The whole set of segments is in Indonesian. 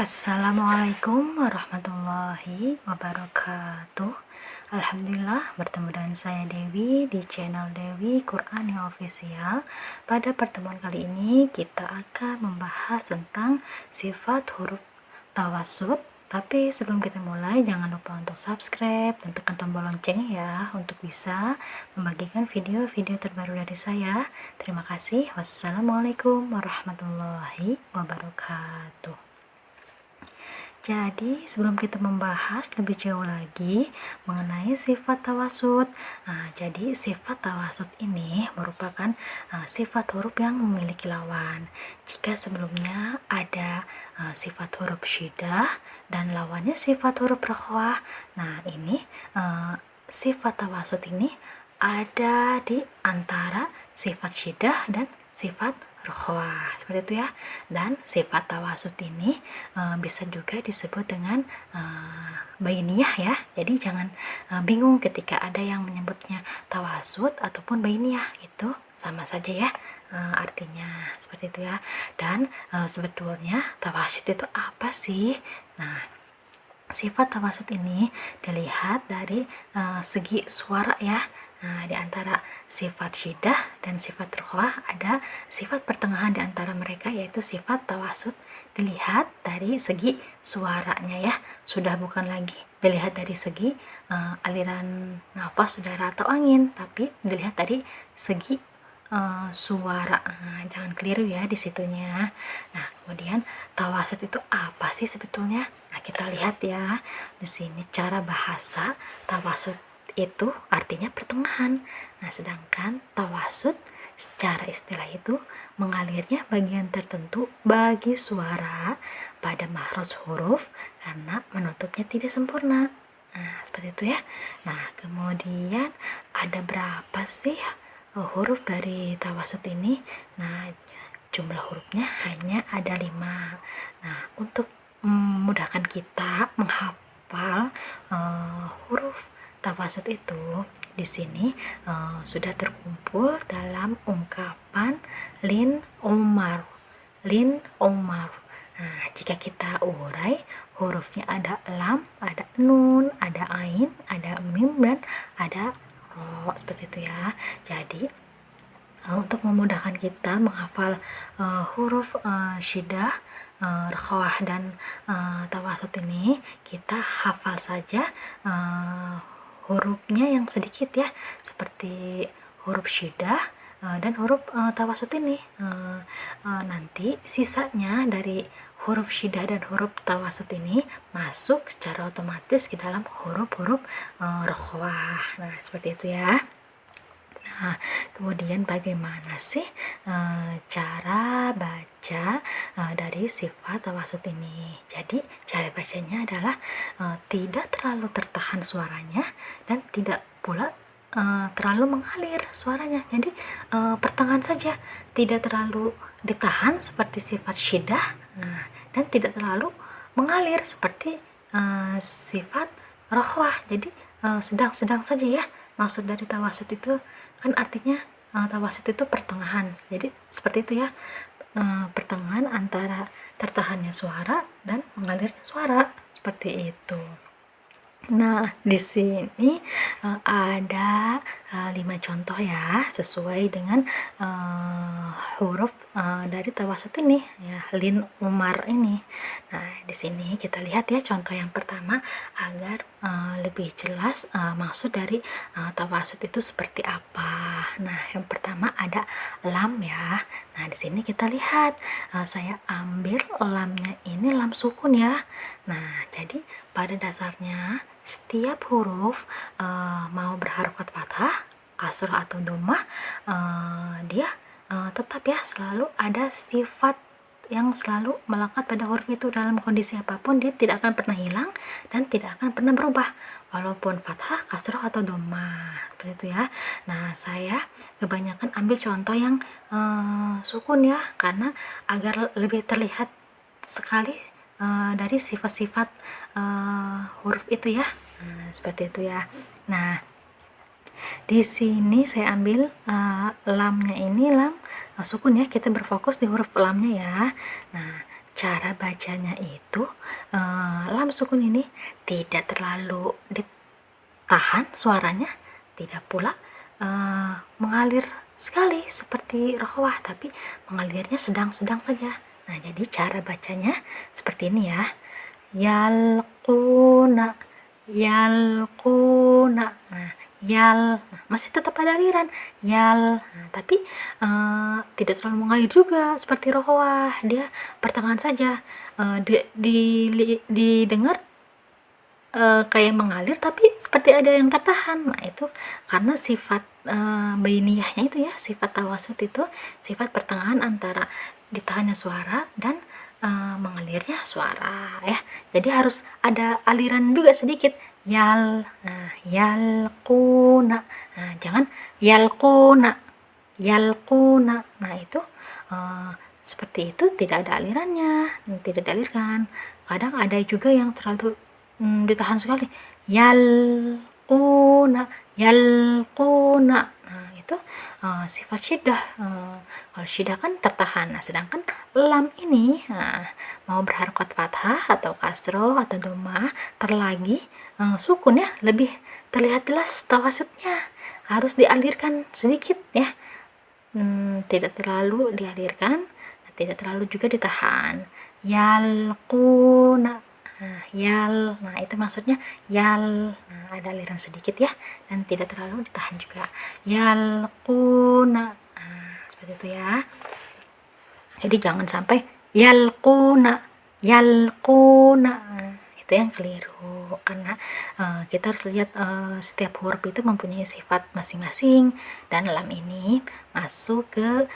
Assalamualaikum warahmatullahi wabarakatuh. Alhamdulillah bertemu dengan saya Dewi di channel Dewi Qur'ani Official. Pada pertemuan kali ini kita akan membahas tentang sifat huruf tawasud. Tapi sebelum kita mulai, jangan lupa untuk subscribe dan tekan tombol loncengnya ya, untuk bisa membagikan video-video terbaru dari saya. Terima kasih. Wassalamualaikum warahmatullahi wabarakatuh. Jadi sebelum kita membahas lebih jauh lagi mengenai sifat tawasud, jadi sifat tawasud ini merupakan sifat huruf yang memiliki lawan. Jika sebelumnya ada sifat huruf syiddah dan lawannya sifat huruf rokhwah, nah ini sifat tawasud ini ada di antara sifat syiddah dan sifat rokhwah, seperti itu ya. Dan sifat tawasud ini bisa juga disebut dengan bainiyah ya. Jadi jangan bingung ketika ada yang menyebutnya tawasud ataupun bainiyah, itu sama saja ya artinya, seperti itu ya. Dan sebetulnya tawasud itu apa sih? Nah, sifat tawasud ini dilihat dari segi suara ya. Nah, di antara sifat syiddah dan sifat rokhwah ada sifat pertengahan di antara mereka, yaitu sifat tawasud. Dilihat dari segi suaranya ya, sudah bukan lagi dilihat dari segi aliran nafas udara atau angin, tapi dilihat dari segi suara. Jangan keliru ya di situnya. Nah, kemudian tawasud itu apa sih sebetulnya? Nah, kita lihat ya di sini cara bahasa. Tawasud itu artinya pertengahan. Nah, sedangkan tawasud secara istilah itu mengalirnya bagian tertentu bagi suara pada makhraj huruf karena menutupnya tidak sempurna. Nah, seperti itu ya. Nah, kemudian ada berapa sih huruf dari tawasud ini? Nah, jumlah hurufnya hanya ada 5. Nah, untuk memudahkan kita menghafal huruf tawasud itu, di sini sudah terkumpul dalam ungkapan lin umar. Nah, jika kita urai, hurufnya ada lam, ada nun, ada ain, ada mim, dan ada ro, seperti itu ya. Jadi untuk memudahkan kita menghafal huruf syiddah, rokhwah dan tawasud ini, kita hafal saja hurufnya yang sedikit ya, seperti huruf syiddah dan huruf tawasud ini. Nanti sisanya dari huruf syiddah dan huruf tawasud ini masuk secara otomatis ke dalam huruf-huruf rokhwah. Nah, seperti itu ya. Nah, kemudian bagaimana sih cara baca dari sifat tawasud ini? Jadi cara bacanya adalah tidak terlalu tertahan suaranya dan tidak pula terlalu mengalir suaranya. Jadi pertengahan saja, tidak terlalu ditahan seperti sifat syiddah, dan tidak terlalu mengalir seperti sifat rokhwah. Jadi sedang-sedang saja ya. Maksud dari tawasud itu kan artinya tawasud itu pertengahan. Jadi seperti itu ya, pertengahan antara tertahannya suara dan mengalirnya suara, seperti itu. Nah, di sini ada 5 contoh ya, sesuai dengan huruf dari tawasud ini ya, lin umar ini. Nah, di sini kita lihat ya contoh yang pertama agar lebih jelas maksud dari tawasud itu seperti apa. Nah, yang pertama ada lam ya. Nah, di sini kita lihat saya ambil lamnya ini lam sukun ya. Nah, jadi pada dasarnya setiap huruf mau berharokat fathah, kasroh atau dhammah, dia tetap ya selalu ada sifat yang selalu melekat pada huruf itu. Dalam kondisi apapun dia tidak akan pernah hilang dan tidak akan pernah berubah, walaupun fathah, kasroh atau dhammah, seperti itu ya. Nah, saya kebanyakan ambil contoh yang sukun ya, karena agar lebih terlihat sekali dari sifat-sifat huruf itu ya. Nah, seperti itu ya. Nah, di sini saya ambil lamnya ini lam sukun ya, kita berfokus di huruf lamnya ya. Nah, cara bacanya itu lam sukun ini tidak terlalu ditahan suaranya, tidak pula mengalir sekali seperti rokhawah, tapi mengalirnya sedang-sedang saja. Nah, jadi cara bacanya seperti ini ya. Yalquna, yalquna. Nah, yal, nah, masih tetap ada aliran yal, nah, tapi tidak terlalu mengalir juga seperti rokhawah, dia pertengahan saja. Didengar kayak mengalir tapi seperti ada yang tertahan. Nah, itu karena sifat bainiyahnya itu ya, sifat tawasud itu sifat pertengahan antara ditahannya suara dan mengalirnya suara ya. Jadi harus ada aliran juga sedikit. Yal, nah, yalquna. Nah, jangan yalquna, yalquna. Nah, itu seperti itu tidak ada alirannya, tidak dialirkan. Kadang ada juga yang terlalu ditahan sekali. Yalquna, yalquna. Nah, itu sifat syiddah. Kalau syiddah kan tertahan. Nah, sedangkan lam ini mau berharokat fathah atau kasroh atau dhammah terlagi sukun ya, lebih terlihat jelas tawasudnya. Harus dialirkan sedikit ya. Tidak terlalu dialirkan, tidak terlalu juga ditahan. Yalquna. Nah, yal, nah itu maksudnya yal, nah ada aliran sedikit ya, dan tidak terlalu ditahan juga. Yalquna, nah, seperti itu ya. Jadi jangan sampai yalquna, yalquna, nah, itu yang keliru, karena kita harus lihat setiap huruf itu mempunyai sifat masing-masing, dan lam ini masuk ke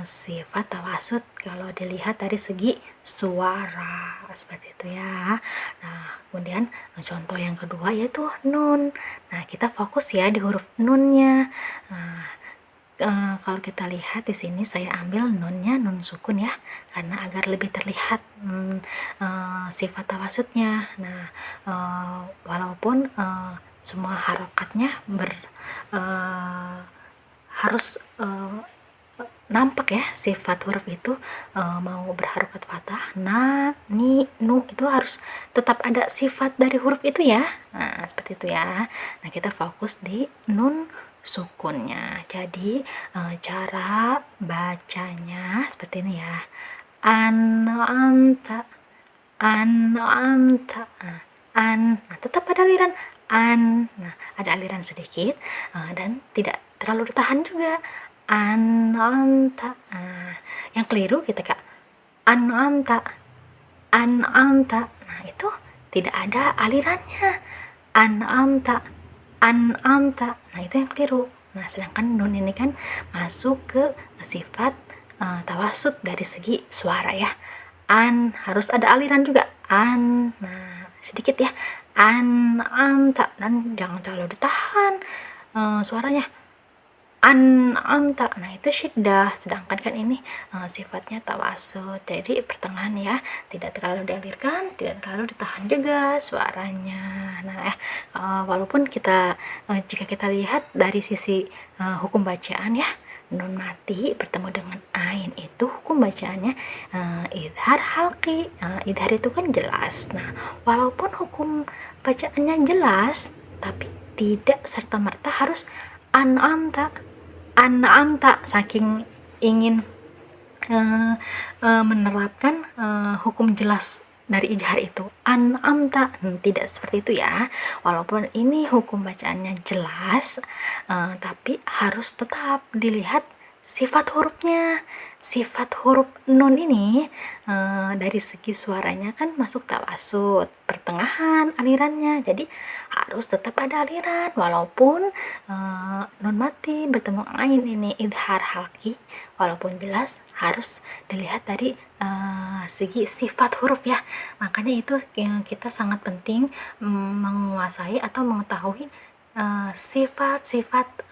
sifat tawasud kalau dilihat dari segi suara, seperti itu ya. Nah, kemudian contoh yang kedua yaitu nun. Nah, kita fokus ya di huruf nunnya. Nah, kalau kita lihat di sini saya ambil nunnya nun sukun ya, karena agar lebih terlihat sifat tawasudnya. Nah, walaupun semua harokatnya harus nampak ya, sifat huruf itu mau berharokat fathah, na, ni, nu, itu harus tetap ada sifat dari huruf itu ya. Nah, seperti itu ya. Nah, kita fokus di nun sukunnya. Jadi cara bacanya seperti ini ya. An'amta, an'amta, nah tetap ada aliran nah ada aliran sedikit dan tidak terlalu ditahan juga. An'amta, yang keliru kita kak an'amta, an'amta, nah itu tidak ada alirannya. An'amta, an'amta, nah itu yang keliru. Nah, sedangkan nun ini kan masuk ke sifat tawasud dari segi suara ya. Harus ada aliran juga. Nah sedikit ya. An'amta, dan jangan terlalu ditahan suaranya. An'amta, nah itu syiddah, sedangkan kan ini sifatnya tawasud, jadi pertengahan ya, tidak terlalu dialirkan, tidak terlalu ditahan juga suaranya. Nah walaupun kita jika kita lihat dari sisi hukum bacaan ya, nun mati bertemu dengan ain itu hukum bacaannya idhar halqi. Idhar itu kan jelas. Nah, walaupun hukum bacaannya jelas, tapi tidak serta-merta harus an'amta, an'amta, saking ingin menerapkan hukum jelas dari ijhar itu an'amta, tidak seperti itu ya. Walaupun ini hukum bacaannya jelas tapi harus tetap dilihat sifat hurufnya. Sifat huruf nun ini dari segi suaranya kan masuk tawasud, pertengahan alirannya, jadi harus tetap ada aliran walaupun nun mati bertemu ain ini idhar halqi, walaupun jelas harus dilihat dari segi sifat huruf ya. Makanya itu kita sangat penting menguasai atau mengetahui sifat-sifat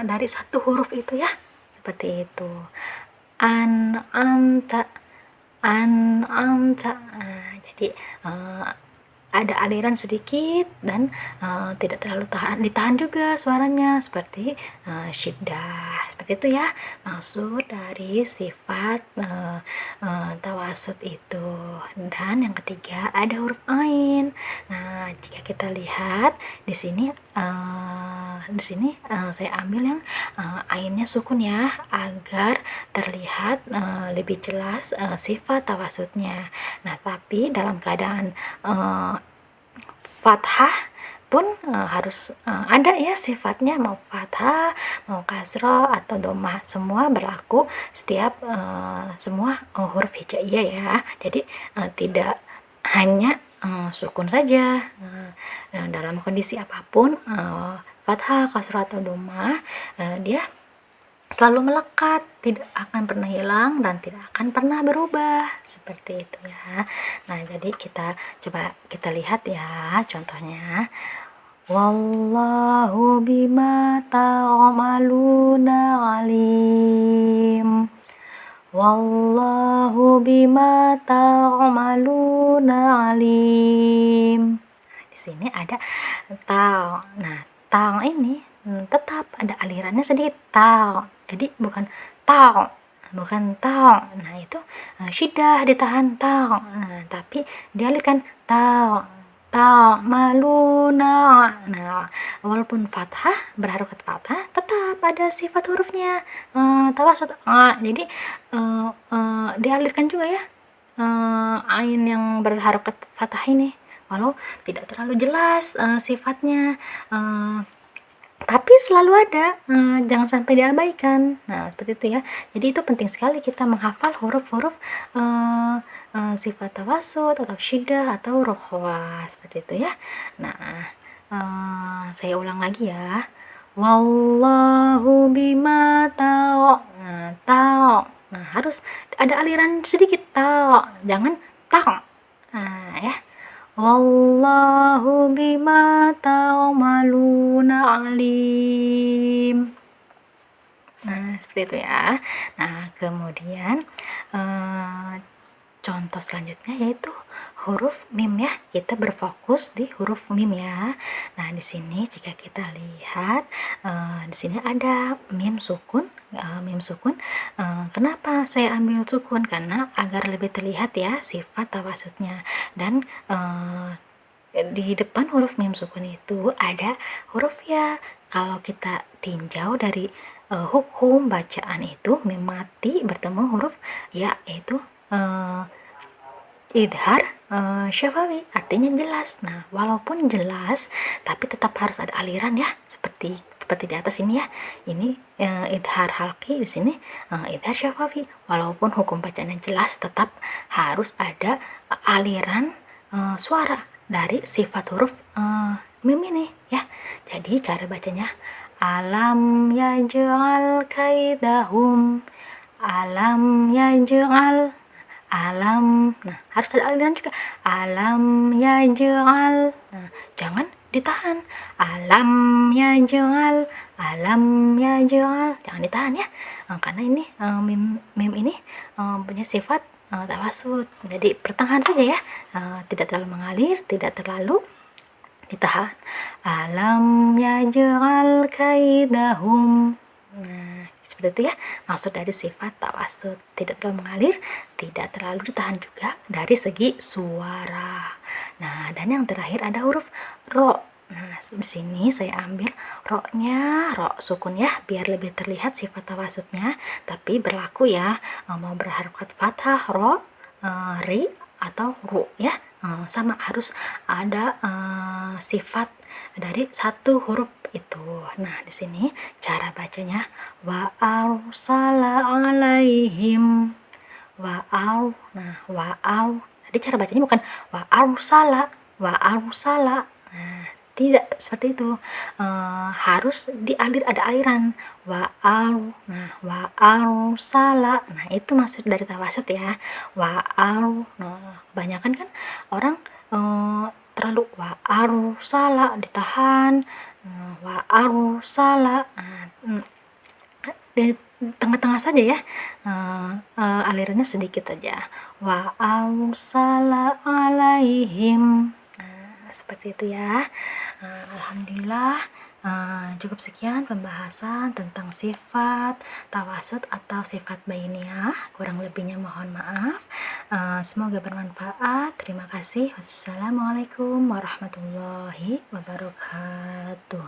dari satu huruf itu ya, seperti itu. An'amta, an'amta, jadi ada aliran sedikit dan tidak terlalu ditahan juga suaranya, seperti syiddah, seperti itu ya maksud dari sifat tawasud itu. Dan yang ketiga ada huruf ain. Nah, jika kita lihat di sini saya ambil yang ainnya sukun ya agar terlihat lebih jelas sifat tawasudnya. Nah, tapi dalam keadaan fathah pun harus ada ya sifatnya, mau fathah, mau kasroh atau domah, semua berlaku setiap semua huruf hijaiyah ya. Jadi tidak hanya sukun saja. Nah, dalam kondisi apapun fathah, kasroh atau domah dia selalu melekat, tidak akan pernah hilang dan tidak akan pernah berubah seperti itu ya. Nah, jadi kita coba kita lihat ya contohnya. Wallahu bima ta'maluna alim. Wallahu bima ta'maluna alim. Di sini ada ta. Nah, ta ini tetap ada alirannya sedikit ta. Jadi bukan ta. Nah, itu syiddah ditahan ta. Nah, tapi dialirkan ta. Ta'maluna. Nah, walaupun fathah berharokat fathah tetap ada sifat hurufnya tawasud. Jadi dialirkan juga ya ain yang berharokat fathah ini walau tidak terlalu jelas sifatnya tapi selalu ada, jangan sampai diabaikan. Nah, seperti itu ya. Jadi itu penting sekali kita menghafal huruf-huruf sifat tawasud atau syiddah atau rokhwah seperti itu ya. Nah, saya ulang lagi ya. Wallahu bima Nah, Nah, harus ada aliran sedikit jangan Nah, ya. Wallahu bima ta'maluna alim. Nah, seperti itu ya. Nah, kemudian contoh selanjutnya yaitu huruf mim ya. Kita berfokus di huruf mim ya. Nah, di sini jika kita lihat di sini ada mim sukun. Kenapa saya ambil sukun? Karena agar lebih terlihat ya sifat tawasudnya. Dan di depan huruf mim sukun itu ada huruf ya. Kalau kita tinjau dari hukum bacaan itu mim mati bertemu huruf ya yaitu idhar syafawi, artinya jelas. Nah, walaupun jelas tapi tetap harus ada aliran ya, seperti di atas ini ya. Ini idhar halqi, di sini idhar syafawi. Walaupun hukum bacaannya jelas tetap harus ada aliran suara dari sifat huruf mim ini ya. Jadi cara bacanya alam yaj'al kaidahum, alam yaj'al, alam. Nah, harus ada aliran juga. Alam yaj'al. Nah, jangan ditahan. Alam yaj'al, alam yaj'al. Jangan ditahan ya. Karena ini mim ini punya sifat tawasud. Jadi pertengahan saja ya. Tidak terlalu mengalir, tidak terlalu ditahan. Alam yaj'al kaidahum. Nah, seperti itu ya maksud dari sifat tawasud, tidak terlalu mengalir, tidak terlalu ditahan juga dari segi suara. Nah, dan yang terakhir ada huruf ro. Nah, di sini saya ambil ro-nya, ro sukun ya, biar lebih terlihat sifat tawasudnya. Tapi berlaku ya, mau berharokat fathah ro, ri atau ru ya, sama harus ada sifat dari satu huruf itu. Nah, di sini cara bacanya wa arsala alaihim, nah jadi cara bacanya bukan wa arsala, nah tidak seperti itu. Harus ada aliran wa arsala. Nah, itu maksud dari tawasud ya. Nah, kebanyakan kan orang terlalu wa arsala ditahan, wa arsala di tengah-tengah saja ya, alirannya sedikit saja. Wa arsala alaihim. Nah, seperti itu ya. Alhamdulillah Cukup sekian pembahasan tentang sifat tawasud atau sifat bainiyah. Kurang lebihnya mohon maaf. Semoga bermanfaat. Terima kasih. Wassalamualaikum warahmatullahi wabarakatuh.